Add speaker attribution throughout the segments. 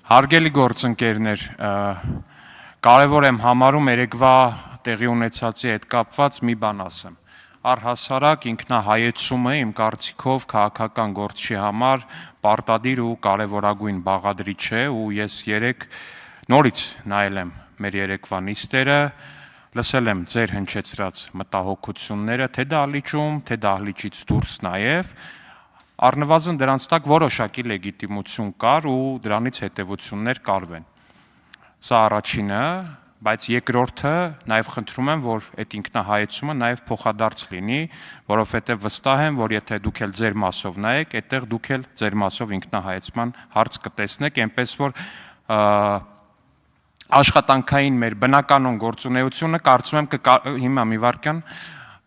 Speaker 1: Հարգելի գործընկերներ, կարևոր եմ համարում երեկվա տեղի ունեցածի հետ կապված մի բան ասեմ։ Առհասարակ ինքնահայեցումը իմ կարծիքով քաղաքական գործի համար պարտադիր ու կարևորագույն բաղադրիչ է ու ես երեք նորից նայել եմ մեր երեկվա նիստերը, լսել եմ ձեր հնչեցրած մտահոգությունները, թե դահլիճում, թե դահլիճից դուրս նաև, առնվազն դրանց տակ որոշակի լեգիտիմություն կար ու դրանից հետևություններ կարվեն։ Սա առաջինը, բայց երկրորդը նաև խնդրում եմ, որ այդ ինքնահայեցումը նաև փոխադարձ լինի, որովհետև վստահ եմ, որ եթե դուք էլ ձեր մասով նայեք, այդտեղ դուք էլ ձեր մասով ինքնահայեցման հարց կտեսնեք, այնպես որ աշխատանքային մեր բնականոն գործունեությունը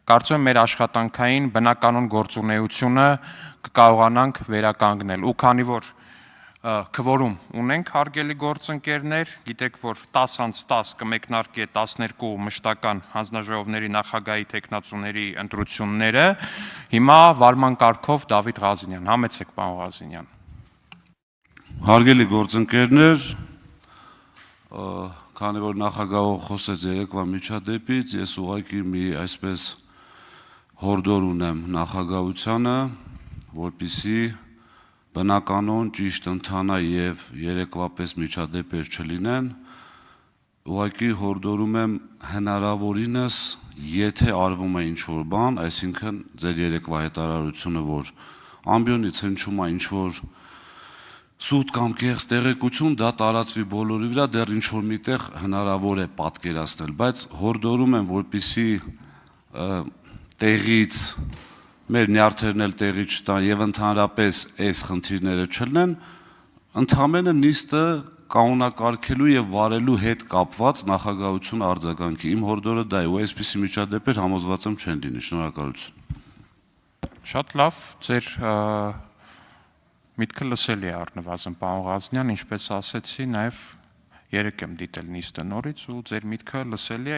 Speaker 1: կարծում եմ մեր աշխատանքային բնականոն գործունեությունը կկարողանանք վերականգնել ու քանի որ քվորում ունենք հարգելի գործընկերներ, գիտեք որ 10:10 կմեկնարկի 12 մշտական հանձնաժողովների նախագահի թեկնածուների ընտրությունները, հիմա վարման կարգով Դավիթ Ղազինյան, համեցեք պարոն Ղազինյան։
Speaker 2: Հարգելի գործընկերներ, քանի որ նախագահը խոսեց երեկվա միջադեպից, ես ուղղակի մի այսպես հորդոր ունեմ նախագահությանը, որպեսզի բնականոն ճիշտ ընթանա եւ երեկվապես միջադեպեր չլինեն, ուղղակի հորդորում եմ հնարավորինս, եթե արվում է ինչ-որ բան, այսինքն ձեր երեկվա հայտարարությունը, որ ամբիոնից հնչում է ինչ-որ սուտ կամ կեղծ տեղեկություն, դա տարածվի բոլորի վրա, դեռ ինչ-որ միտեղ հնարավոր է պատկերացնել, բայց հորդորում եմ, որպեսզի տեղից մեր նյարդերն էլ տեղի չտան եւ ընդհանրապես այս խնդիրները չլինեն, ընդհանրապես նիստը կանոնակարգելու եւ վարելու հետ կապված նախագահությունը արձագանքի։ Իմ հորդորը դա է, ու այսպիսի միջադեպեր համոզված եմ չեն լինի։ Շնորհակալություն։
Speaker 1: Շատ լավ, ձեր միտքը լսելի է առնվազն պարոն Ղազինյան, ինչպես ասեցի, նաև երեք եմ դիտել նիստը նորից ու ձեր միտքը լսելի է